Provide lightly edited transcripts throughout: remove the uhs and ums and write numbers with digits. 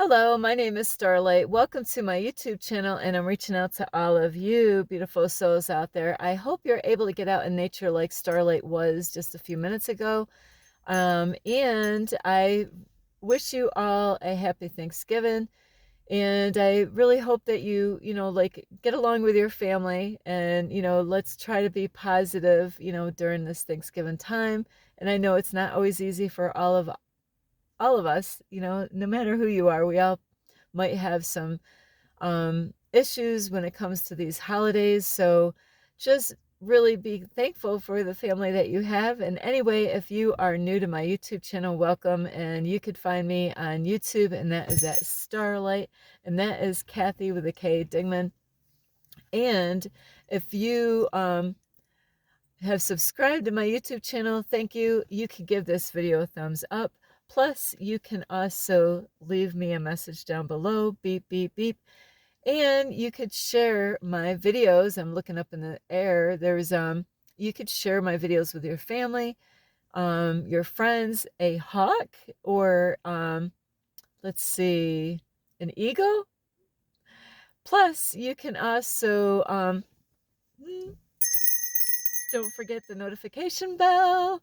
Hello, my name is Starlight. Welcome to my YouTube channel, and I'm reaching out to all of you beautiful souls out there. I hope you're able to get out in nature like Starlight was just a few minutes ago. And I wish you all a happy Thanksgiving. And I really hope that you get along with your family and, let's try to be positive, during this Thanksgiving time. And I know it's not always easy for all of us, no matter who you are. We all might have some issues when it comes to these holidays. So just really be thankful for the family that you have. And anyway, if you are new to my YouTube channel, welcome. And you could find me on YouTube, and that is at Starlight. And that is Kathy with a K Dingman. And if you have subscribed to my YouTube channel, thank you. You can give this video a thumbs up. Plus, you can also leave me a message down below, beep, beep, beep. And you could share my videos. I'm looking up in the air. You could share my videos with your family, your friends, a hawk, or let's see, an eagle. Plus, you can also don't forget the notification bell,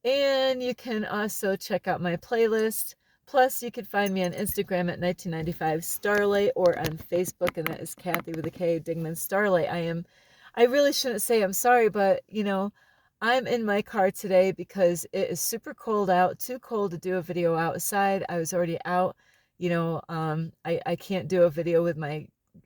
and you can also check out my playlist. Plus, you can find me on Instagram at 1995 Starlight, or on Facebook, and that is Kathy with a K Dingman Starlight. I really shouldn't say I'm sorry, but I'm in my car today because it is super cold out, too cold to do a video outside. I was already out. I can't do a video with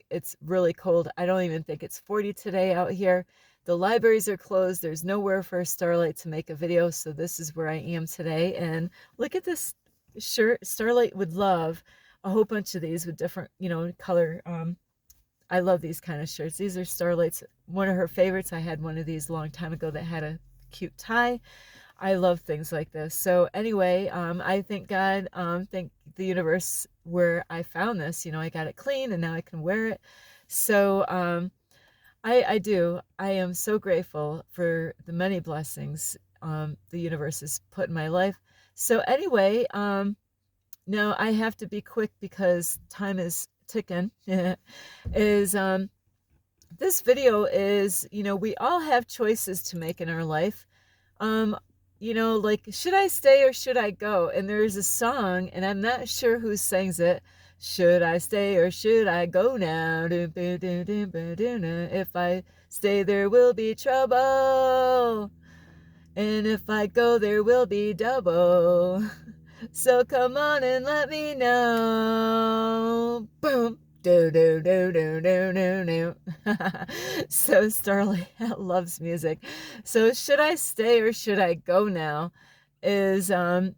it's really cold. I don't even think it's 40 today out here. The libraries are closed. There's nowhere for Starlight to make a video, so this is where I am today. And look at this shirt. Starlight would love a whole bunch of these with different, color. I love these kind of shirts. These are Starlight's, one of her favorites. I had one of these a long time ago that had a cute tie. I love things like this. So anyway, I thank God, thank the universe where I found this. I got it clean and now I can wear it. So I do. I am so grateful for the many blessings the universe has put in my life. So anyway, now I have to be quick because time is ticking. is This video is, we all have choices to make in our life. Like, should I stay or should I go? And there's a song, and I'm not sure who sings it. Should I stay or should I go now? If I stay, there will be trouble. And if I go, there will be double. So come on and let me know. Boom. Do do do do do do do. So Starlight loves music. So should I stay or should I go now? Is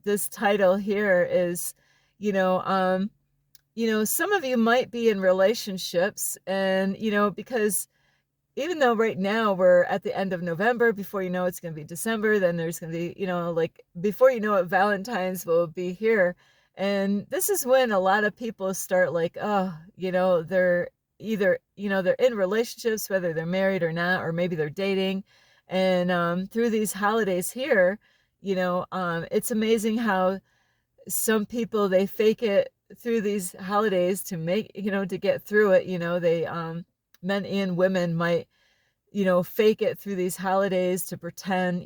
this title here is, some of you might be in relationships, and because even though right now we're at the end of November, before you know it's going to be December, then there's going to be, like before you know it, Valentine's will be here. And this is when a lot of people start like, oh, they're either, they're in relationships, whether they're married or not, or maybe they're dating. And through these holidays here, it's amazing how some people, they fake it through these holidays to make, to get through it. They, men and women might, fake it through these holidays to pretend,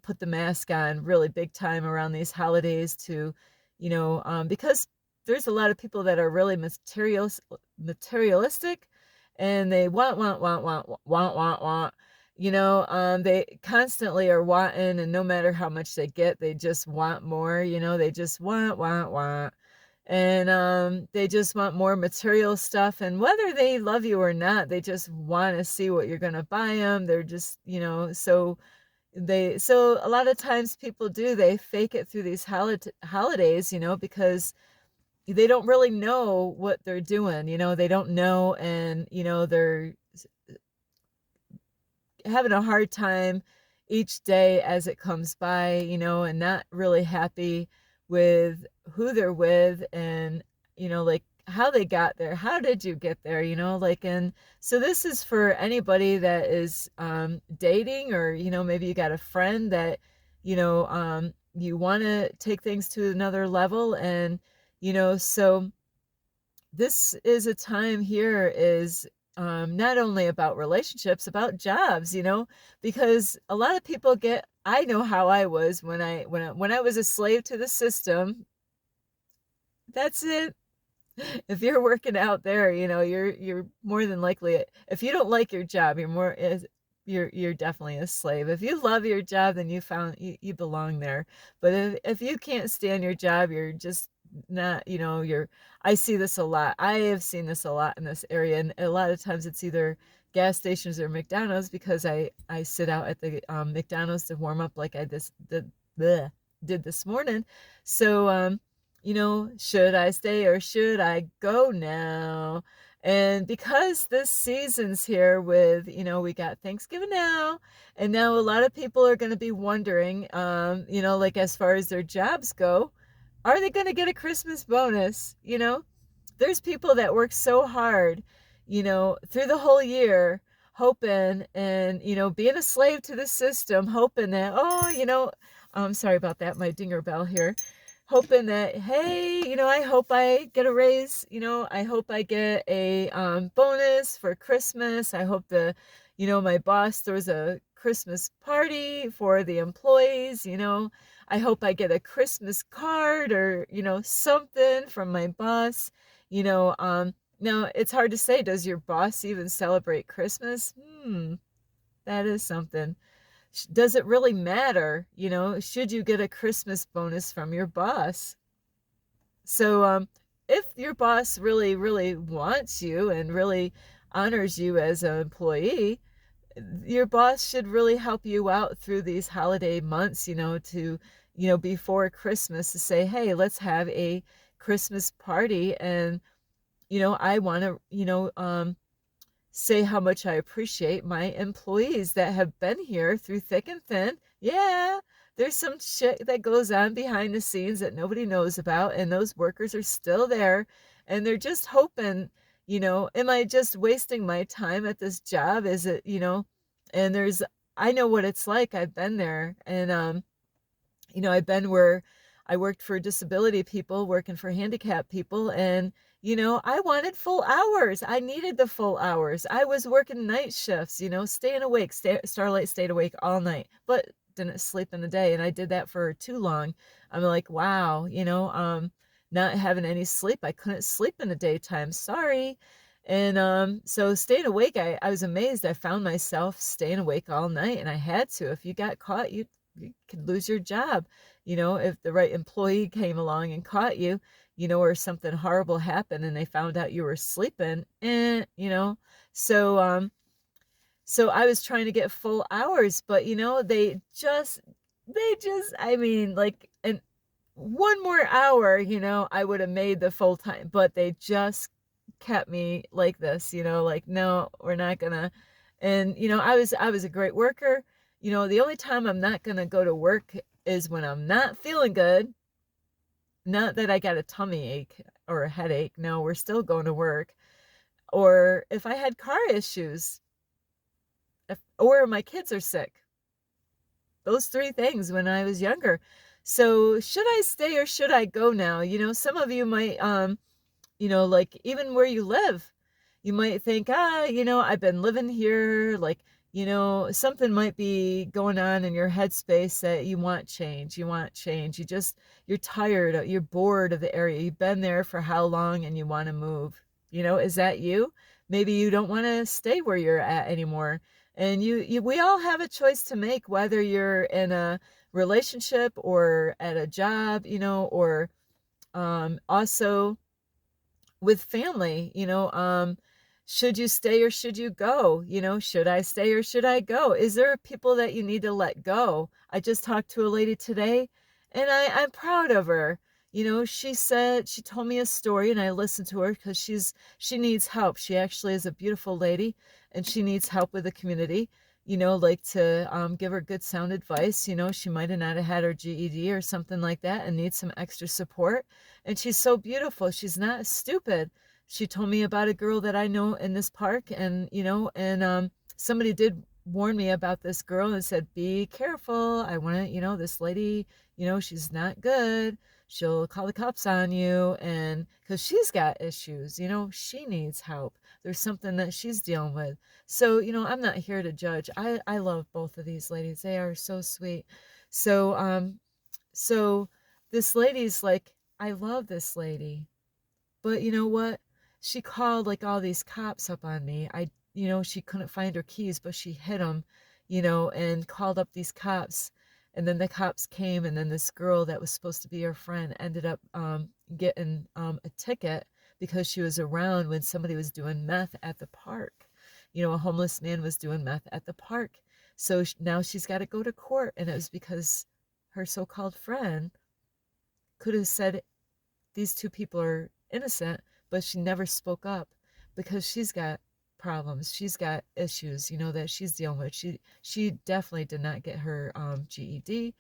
put the mask on really big time around these holidays to, because there's a lot of people that are really materialistic, and they want. They constantly are wanting, and no matter how much they get, they just want more. They just want. And they just want more material stuff, and whether they love you or not, they just want to see what you're going to buy them. They're just, so a lot of times people they fake it through these holidays, because they don't really know what they're doing. They don't know, and they're having a hard time each day as it comes by, and not really happy with who they're with, and like how they got there. How did you get there? And so this is for anybody that is dating, or maybe you got a friend that you want to take things to another level, and So this is a time here is not only about relationships, about jobs, because a lot of people I know how I was when I was a slave to the system. That's it. If you're working out there, you're more than likely, if you don't like your job, you're definitely a slave. If you love your job, then you belong there. But if you can't stand your job, you're just not, I see this a lot. I have seen this a lot in this area, and a lot of times it's either gas stations or McDonald's, because I sit out at the McDonald's to warm up like I just did this morning. So should I stay or should I go now? And because this season's here with, we got Thanksgiving now, and now a lot of people are going to be wondering, like as far as their jobs go, are they going to get a Christmas bonus? There's people that work so hard, through the whole year, hoping and, being a slave to the system, hoping that, I'm sorry about that, my dinger bell here, hoping that, hey, I hope I get a raise, I hope I get a bonus for Christmas. I hope my boss throws a Christmas party for the employees, I hope I get a Christmas card or, something from my boss, now it's hard to say, does your boss even celebrate Christmas? That is something. Does it really matter? Should you get a Christmas bonus from your boss? So, if your boss really, really wants you and really honors you as an employee, your boss should really help you out through these holiday months, before Christmas, to say, hey, let's have a Christmas party. And, I want to, say how much I appreciate my employees that have been here through thick and thin. Yeah, there's some shit that goes on behind the scenes that nobody knows about, and those workers are still there, and they're just hoping, am I just wasting my time at this job? Is it, and I know what it's like. I've been there, and I've been where I worked for disability people, working for handicapped people, and I wanted full hours. I needed the full hours. I was working night shifts, staying awake. Starlight stayed awake all night, but didn't sleep in the day, and I did that for too long. I'm like, wow, not having any sleep. I couldn't sleep in the daytime. Sorry. And so staying awake, I was amazed. I found myself staying awake all night, and I had to. If you got caught, you could lose your job. If the right employee came along and caught you, or something horrible happened and they found out you were sleeping, so so I was trying to get full hours, but I mean, like, and one more hour, I would have made the full time, but they just kept me like this, like, no, we're not gonna. And I was a great worker. The only time I'm not gonna go to work is when I'm not feeling good. Not that I got a tummy ache or a headache. No, we're still going to work. Or if I had car issues, or my kids are sick. Those three things when I was younger. So should I stay or should I go now? Some of you might, like, even where you live, you might think, I've been living here, like, something might be going on in your headspace that you want change. You're tired, you're bored of the area. You've been there for how long and you want to move. Is that you? Maybe you don't want to stay where you're at anymore. And we all have a choice to make, whether you're in a relationship or at a job, or also with family, should you stay or should you go? Should I stay or should I go? Is there people that you need to let go? I just talked to a lady today, and I'm proud of her. She told me a story, and I listened to her because she needs help. She actually is a beautiful lady, and she needs help with the community, like to give her good sound advice. She might have not have had her GED or something like that and needs some extra support. And she's so beautiful. She's not stupid. She told me about a girl that I know in this park, and somebody did warn me about this girl and said, be careful. I want to, this lady, she's not good. she'll call the cops on you, and because she's got issues, she needs help. There's something that she's dealing with. So, I'm not here to judge. I love both of these ladies. They are so sweet. So, so this lady's like, I love this lady. But you know what? She called like all these cops up on me. She couldn't find her keys, but she hid them, and called up these cops. And then the cops came, and then this girl that was supposed to be her friend ended up getting a ticket because she was around when somebody was doing meth at the park. A homeless man was doing meth at the park. So now she's got to go to court, and it was because her so-called friend could have said these two people are innocent, but she never spoke up because she's got problems. She's got issues, that she's dealing with. She definitely did not get her GED.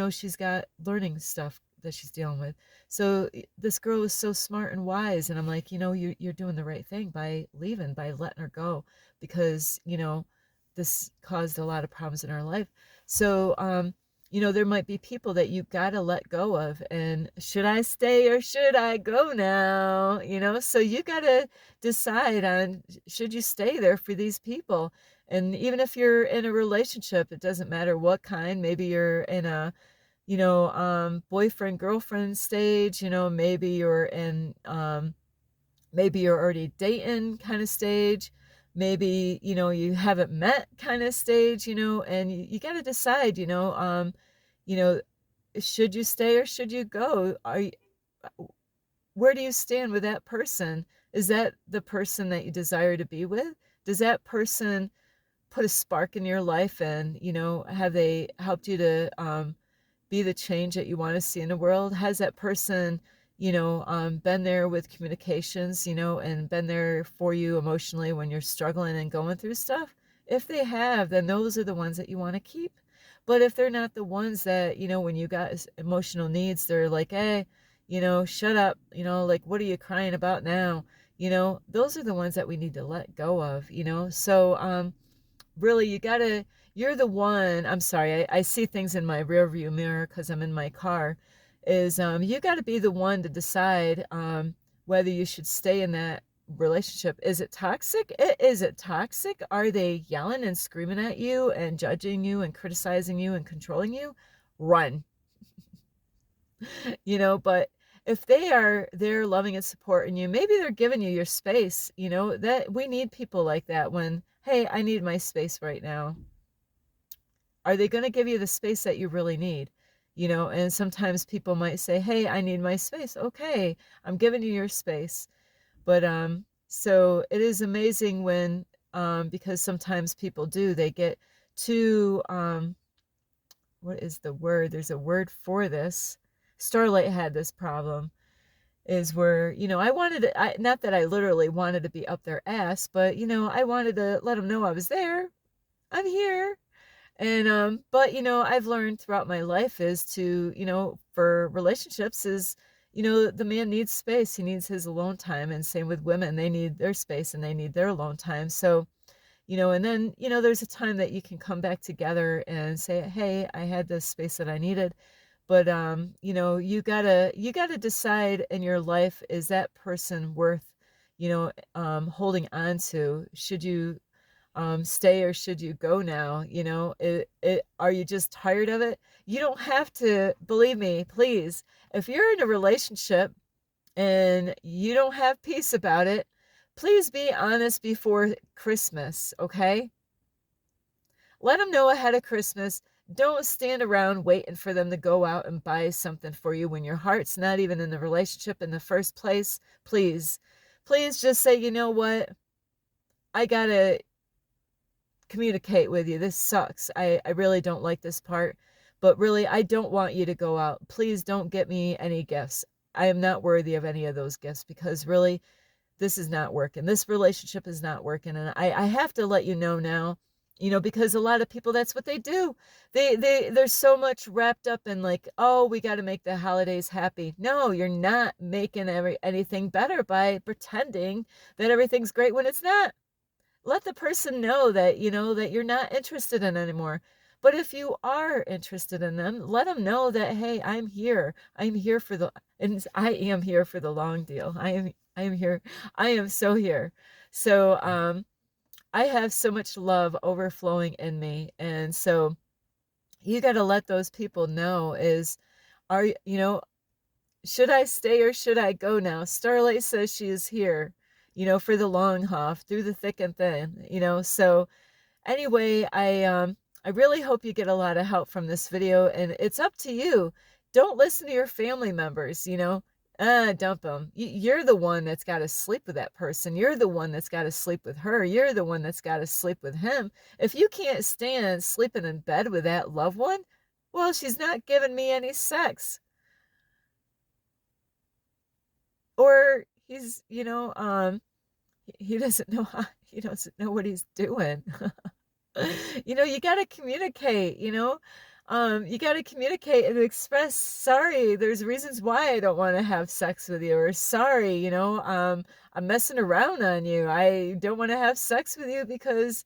She's got learning stuff that she's dealing with. So this girl was so smart and wise, and I'm like, you're doing the right thing by leaving, by letting her go, because this caused a lot of problems in her life. So there might be people that you got to let go of, and should I stay or should I go now? So you got to decide on, should you stay there for these people? And even if you're in a relationship, it doesn't matter what kind. Maybe you're in a, boyfriend, girlfriend stage, maybe you're in, maybe you're already dating kind of stage. Maybe, you haven't met kind of stage, and you got to decide, you know, should you stay or should you go? Where do you stand with that person? Is that the person that you desire to be with? Does that person put a spark in your life, and, have they helped you to be the change that you want to see in the world? Has that person, been there with communications, and been there for you emotionally when you're struggling and going through stuff? If they have, then those are the ones that you want to keep. But if they're not the ones that, when you got emotional needs, they're like, hey, shut up, like, what are you crying about now? Those are the ones that we need to let go of, So, really, you're the one. I'm sorry, I see things in my rear view mirror because I'm in my car. Is you got to be the one to decide whether you should stay in that relationship. Is it toxic? Is it toxic? Are they yelling and screaming at you and judging you and criticizing you and controlling you? Run. But if they're loving and supporting you, maybe they're giving you your space, that we need people like that. When, hey, I need my space right now. Are they going to give you the space that you really need? And sometimes people might say, hey, I need my space. Okay, I'm giving you your space. But so it is amazing when because sometimes people they get too what is the word? There's a word for this. Starlight had this problem, is where, I wanted to, not that I literally wanted to be up their ass, but, I wanted to let them know I was there. I'm here. And, but, I've learned throughout my life is to, for relationships is, the man needs space. He needs his alone time. And same with women, they need their space and they need their alone time. So, and then, there's a time that you can come back together and say, hey, I had this space that I needed. But, you gotta decide in your life, is that person worth, holding on to? Should you stay or should you go now? Are you just tired of it? You don't have to, believe me, please. If you're in a relationship and you don't have peace about it, please be honest before Christmas, okay? Let them know ahead of Christmas. Don't stand around waiting for them to go out and buy something for you when your heart's not even in the relationship in the first place. Please, please just say, you know what? I gotta communicate with you. This sucks. I really don't like this part, but really, I don't want you to go out. Please don't get me any gifts. I am not worthy of any of those gifts, because really, this is not working. This relationship is not working. And I have to let you know now, because a lot of people, that's what they do. They're so much wrapped up in like, oh, we got to make the holidays happy. No, you're not making anything better by pretending that everything's great when it's not. Let the person know that, that you're not interested in anymore. But if you are interested in them, let them know that, hey, I'm here. I'm here for the, and I am here for the long deal. I am here. I am so here. So, I have so much love overflowing in me. And so you got to let those people know is, should I stay or should I go now? Starlight says she is here, for the long haul, through the thick and thin, so anyway, I really hope you get a lot of help from this video, and it's up to you. Don't listen to your family members, dump them. You're the one that's got to sleep with that person. You're the one that's got to sleep with her. You're the one that's got to sleep with him. If you can't stand sleeping in bed with that loved one, well, she's not giving me any sex. Or he's, he doesn't know he doesn't know what he's doing. You got to communicate, you got to communicate and express, sorry, there's reasons why I don't want to have sex with you, or sorry, I'm messing around on you. I don't want to have sex with you because,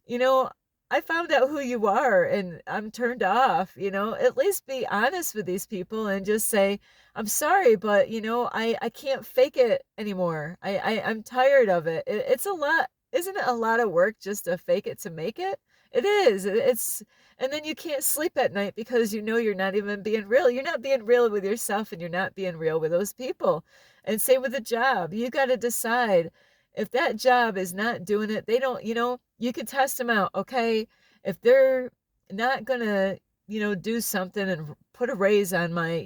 you know, I found out who you are and I'm turned off, at least be honest with these people and just say, I'm sorry, but I can't fake it anymore. I'm tired of it. It's a lot. Isn't it a lot of work just to fake it to make it? It is. And then you can't sleep at night because you're not even being real. You're not being real with yourself and you're not being real with those people. And same with the job. You got to decide if that job is not doing it, they don't, you can test them out. Okay. If they're not going to, do something and put a raise on my,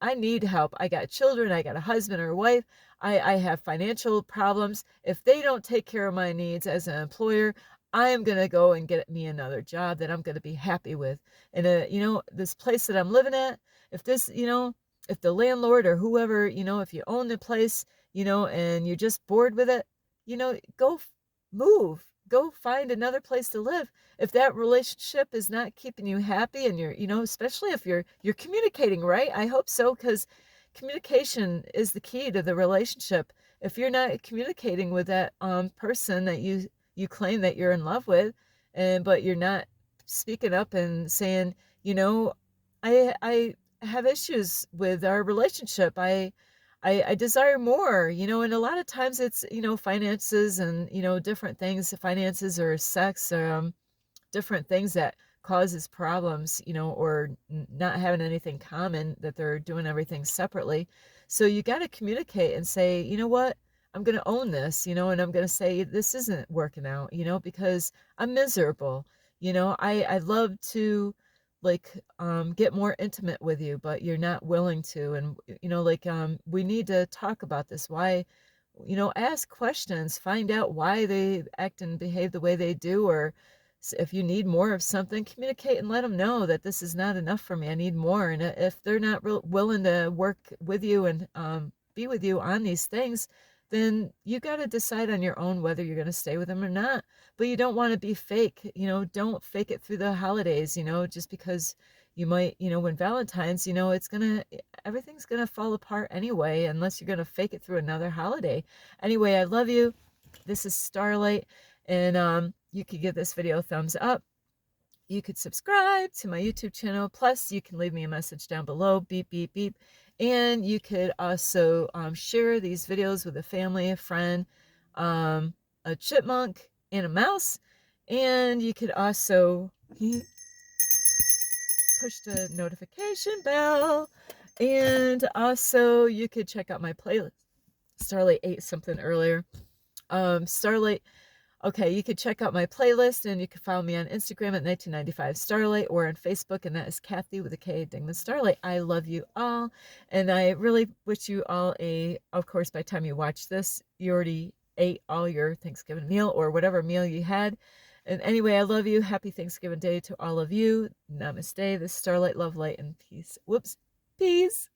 I need help. I got children. I got a husband or a wife. I have financial problems. If they don't take care of my needs as an employer, I am going to go and get me another job that I'm going to be happy with. And, this place that I'm living at, if this, if the landlord or whoever, if you own the place, and you're just bored with it, go move, go find another place to live. If that relationship is not keeping you happy and you're, especially if you're communicating, right? I hope so, because communication is the key to the relationship. If you're not communicating with that person that you claim that you're in love with, but you're not speaking up and saying, I have issues with our relationship. I desire more, and a lot of times it's, finances and, different things, finances or sex, different things that causes problems, or not having anything common, that they're doing everything separately. So you got to communicate and say, you know what, I'm going to own this, and I'm going to say, this isn't working out, because I'm miserable. I love to get more intimate with you, but you're not willing to. And we need to talk about this. Why, ask questions, find out why they act and behave the way they do, or if you need more of something, communicate and let them know that this is not enough for me. I need more. And if they're not willing to work with you and be with you on these things, then you got to decide on your own whether you're going to stay with them or not. But you don't want to be fake, don't fake it through the holidays, just because you might, when Valentine's, everything's going to fall apart anyway, unless you're going to fake it through another holiday. Anyway, I love you. This is Starlight, and you could give this video a thumbs up. You could subscribe to my YouTube channel. Plus, you can leave me a message down below, beep, beep, beep. And you could also share these videos with a family, a friend, a chipmunk, and a mouse. And you could also push the notification bell. And also, you could check out my playlist. Starlight ate something earlier. Starlight... Okay, you could check out my playlist, and you can follow me on Instagram at 1995 Starlight, or on Facebook, and that is Kathy with a K, Dingman Starlight. I love you all, and I really wish you all of course, by the time you watch this, you already ate all your Thanksgiving meal, or whatever meal you had. And anyway, I love you. Happy Thanksgiving Day to all of you. Namaste. This is Starlight, love, light, and peace. Whoops. Peace.